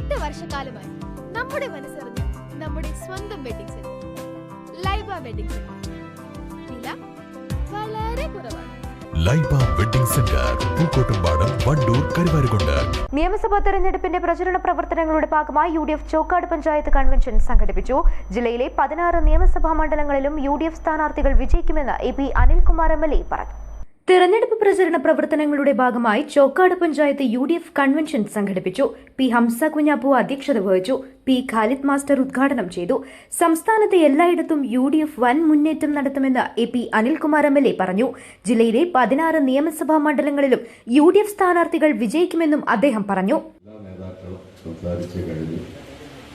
8 വർഷക്കാലമായി നമ്മുടെ മനസ്സറിഞ്ഞ നമ്മുടെ സ്വന്തം wedding centre Laiba wedding centre. വില വളരെ കുറവാണ്. Laiba wedding centre, Pookkottumpadam, Wandoor, Karuvarakundu. നിയമസഭാ തെരഞ്ഞെടുപ്പിന്റെ പ്രചരണ പ്രവർത്തനങ്ങളുടെ ഭാഗമായി UDF ചോക്കാട് പഞ്ചായത്ത് കൺവെൻഷൻ സംഘടിപ്പിച്ചു. ജില്ലയിലെ 16 നിയമസഭാ മണ്ഡലങ്ങളിലും UDF സ്ഥാനാർത്ഥികൾ വിജയിക്കുമെന്ന് AP അനിൽകുമാർ MLA പറഞ്ഞു. തെരഞ്ഞെടുപ്പ് പ്രചരണ പ്രവർത്തനങ്ങളുടെ ഭാഗമായി ചോക്കാട് പഞ്ചായത്ത് UDF കൺവെൻഷൻ സംഘടിപ്പിച്ചു. P ഹംസ കുഞ്ഞാപ്പു അധ്യക്ഷത വഹിച്ചു. P ഖാലിദ് മാസ്റ്റർ ഉദ്ഘാടനം ചെയ്തു. സംസ്ഥാനത്തെ എല്ലായിടത്തും UDF വൻ മുന്നേറ്റം നടത്തുമെന്ന് AP അനിൽകുമാർ MLA പറഞ്ഞു. ജില്ലയിലെ 16 നിയമസഭാ മണ്ഡലങ്ങളിലും UDF സ്ഥാനാർത്ഥികൾ വിജയിക്കുമെന്നും അദ്ദേഹം പറഞ്ഞു.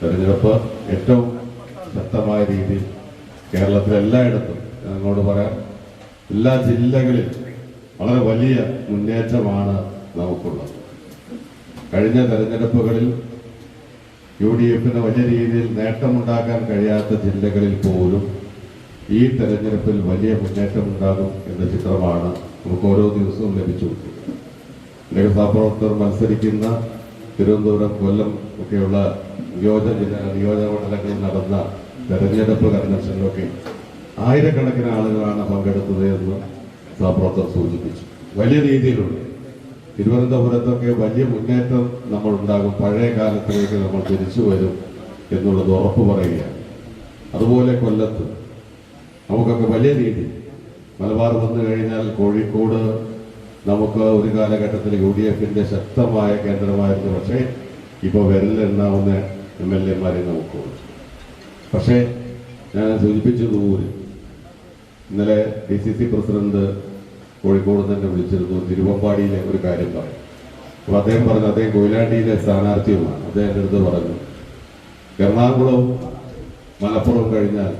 തെരഞ്ഞെടുപ്പ് ഏറ്റവും ശക്തമായ രീതിയിൽ കേരളത്തിലെ എല്ലായിടത്തും അങ്ങോട്ട് പറയാം, എല്ലാ ജില്ലകളിലും വളരെ വലിയ മുന്നേറ്റമാണ് നമുക്കുള്ളത്. കഴിഞ്ഞ തെരഞ്ഞെടുപ്പുകളിൽ UDFന് വലിയ രീതിയിൽ നേട്ടമുണ്ടാക്കാൻ കഴിയാത്ത ജില്ലകളിൽ പോലും ഈ തെരഞ്ഞെടുപ്പിൽ വലിയ മുന്നേറ്റമുണ്ടാകും എന്ന ചിത്രമാണ് നമുക്ക് ഓരോ ദിവസവും ലഭിച്ചുകൊണ്ടിരിക്കുന്നത്. സഹപ്രവർത്തകർ മത്സരിക്കുന്ന തിരുവനന്തപുരം, കൊല്ലം ഒക്കെയുള്ള നിയോജകമണ്ഡലങ്ങളിൽ നടന്ന തെരഞ്ഞെടുപ്പ് കൺവെൻഷനിലൊക്കെ ആയിരക്കണക്കിന് ആളുകളാണ് പങ്കെടുത്തത് എന്ന് സഹപ്രവർത്തകർ സൂചിപ്പിച്ചു. വലിയ രീതിയിലുള്ള തിരുവനന്തപുരത്തൊക്കെ വലിയ മുന്നേറ്റം നമ്മൾ ഉണ്ടാകും, പഴയ കാലത്തിലേക്ക് നമ്മൾ തിരിച്ചു വരും എന്നുള്ളത് ഉറപ്പ് പറയുകയാണ്. അതുപോലെ കൊല്ലത്ത് നമുക്കൊക്കെ വലിയ രീതിയിൽ മലബാർ വന്നു കഴിഞ്ഞാൽ കോഴിക്കോട് നമുക്ക് ഒരു കാലഘട്ടത്തിൽ UDFന്റെ ശക്തമായ കേന്ദ്രമായിരുന്നു. പക്ഷേ ഇപ്പോൾ വിരലിലെണ്ണാവുന്ന MLA-മാരെ നമുക്കുള്ളൂ. പക്ഷേ ഞാൻ സൂചിപ്പിച്ചതുപോലെ ഇന്നലെ DCC പ്രസിഡന്റ് കോഴിക്കോട് തന്നെ വിളിച്ചിരുന്നു. തിരുവമ്പാടിയിലെ ഒരു കാര്യം പറയും. അപ്പോൾ അദ്ദേഹം പറഞ്ഞു, അദ്ദേഹം കൊയിലാണ്ടിയിലെ സ്ഥാനാർത്ഥിയുമാണ്. അദ്ദേഹം എൻ്റെ അടുത്ത് പറഞ്ഞു, എറണാകുളവും മലപ്പുറം കഴിഞ്ഞാൽ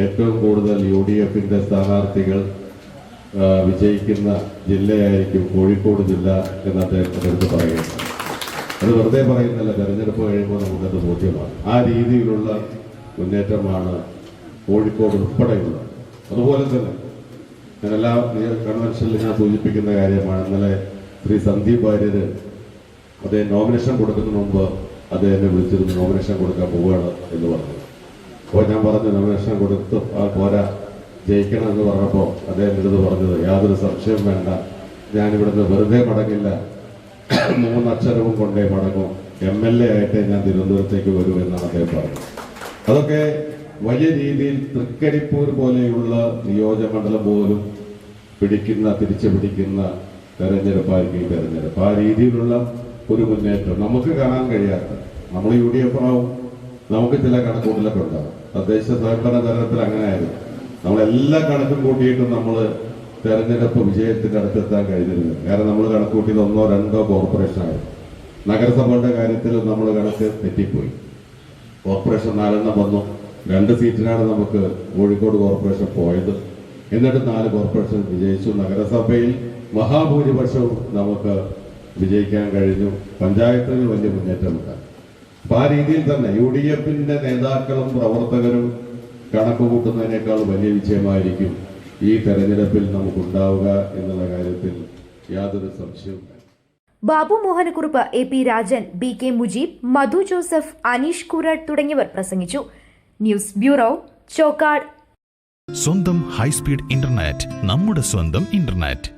ഏറ്റവും കൂടുതൽ UDFന്റെ സ്ഥാനാർത്ഥികൾ വിജയിക്കുന്ന ജില്ലയായിരിക്കും കോഴിക്കോട് ജില്ല എന്ന് അദ്ദേഹം എൻ്റെ അടുത്ത് പറയുകയാണ്. അത് വെറുതെ പറയുന്നില്ല, തെരഞ്ഞെടുപ്പ് കഴിയുമ്പോൾ നമുക്കത് ബോധ്യമാണ്. ആ രീതിയിലുള്ള മുന്നേറ്റമാണ് കോഴിക്കോട് ഉൾപ്പെടെയുള്ളത്. അതുപോലെ തന്നെ ഞാൻ എല്ലാ കൺവെൻഷനിൽ ഞാൻ സൂചിപ്പിക്കുന്ന കാര്യമാണ്, ഇന്നലെ ശ്രീ സന്ദീപ് വാര്യർ അദ്ദേഹം നോമിനേഷൻ കൊടുക്കുന്നതിന് മുമ്പ് അദ്ദേഹം എന്നെ വിളിച്ചിരുന്നു, നോമിനേഷൻ കൊടുക്കാൻ പോവുകയാണ് എന്ന് പറഞ്ഞു. അപ്പോൾ ഞാൻ പറഞ്ഞു, നോമിനേഷൻ കൊടുത്ത് പോരാ, ജയിക്കണം എന്ന് പറഞ്ഞപ്പോൾ അദ്ദേഹം എടുത്ത് പറഞ്ഞത്, യാതൊരു സംശയം വേണ്ട, ഞാനിവിടുന്ന് വെറുതെ മടങ്ങില്ല, 3 അക്ഷരവും കൊണ്ടേ മടങ്ങും, MLA ആയിട്ടേ ഞാൻ തിരുവനന്തപുരത്തേക്ക് വരൂ എന്നാണ് അദ്ദേഹം പറഞ്ഞത്. അതൊക്കെ വലിയ രീതിയിൽ തൃക്കരിപ്പൂർ പോലെയുള്ള നിയോജകമണ്ഡലം പോലും തിരിച്ചു പിടിക്കുന്ന തെരഞ്ഞെടുപ്പായിരിക്കും ഈ തെരഞ്ഞെടുപ്പ്. ആ രീതിയിലുള്ള ഒരു മുന്നേറ്റം നമുക്ക് കാണാൻ കഴിയാത്ത, നമ്മൾ UDF ആവും, നമുക്ക് ചില കണക്കൂട്ടലൊക്കെ ഉണ്ടാകും. തദ്ദേശ സ്വയംഭരണ തെരഞ്ഞെടുപ്പിൽ അങ്ങനെയായിരുന്നു. നമ്മളെല്ലാ കണക്കും കൂട്ടിയിട്ടും നമ്മൾ തെരഞ്ഞെടുപ്പ് വിജയത്തിന്റെ അടുത്തെത്താൻ കഴിഞ്ഞിരുന്നു. കാരണം നമ്മൾ കണക്കൂട്ടിയത് 1ഓ 2ഓ കോർപ്പറേഷനായിരുന്നു. നഗരസഭയുടെ കാര്യത്തിൽ നമ്മൾ കണക്ക് തെറ്റിപ്പോയി. കോർപ്പറേഷൻ 4 വന്നു, 2 സീറ്റിനാണ് നമുക്ക് കോഴിക്കോട് കോർപ്പറേഷൻ പോയത്. എന്നിട്ട് 4 കോർപ്പറേഷൻ വിജയിച്ചു. നഗരസഭയിൽ മഹാഭൂരിപക്ഷവും നമുക്ക് വിജയിക്കാൻ കഴിഞ്ഞു. പഞ്ചായത്തുകളിൽ വലിയ മുന്നേറ്റമുണ്ട്. അപ്പൊ ആ രീതിയിൽ തന്നെ UDFന്റെ നേതാക്കളും പ്രവർത്തകരും കണക്ക് കൂട്ടുന്നതിനേക്കാൾ വലിയ വിജയമായിരിക്കും ഈ തെരഞ്ഞെടുപ്പിൽ നമുക്കുണ്ടാവുക എന്നുള്ള കാര്യത്തിൽ യാതൊരു സംശയവും. ബാബു മോഹനക്കുറുപ്പ്, AP രാജൻ, BK മുജീബ്, മധു ജോസഫ്, അനീഷ് കുരട് തുടങ്ങിയവർ പ്രസംഗിച്ചു. News bureau, Chokkad. സ്വന്തം ഹൈസ്പീഡ് ഇന്റർനെറ്റ്, നമ്മുടെ സ്വന്തം ഇന്റർനെറ്റ്.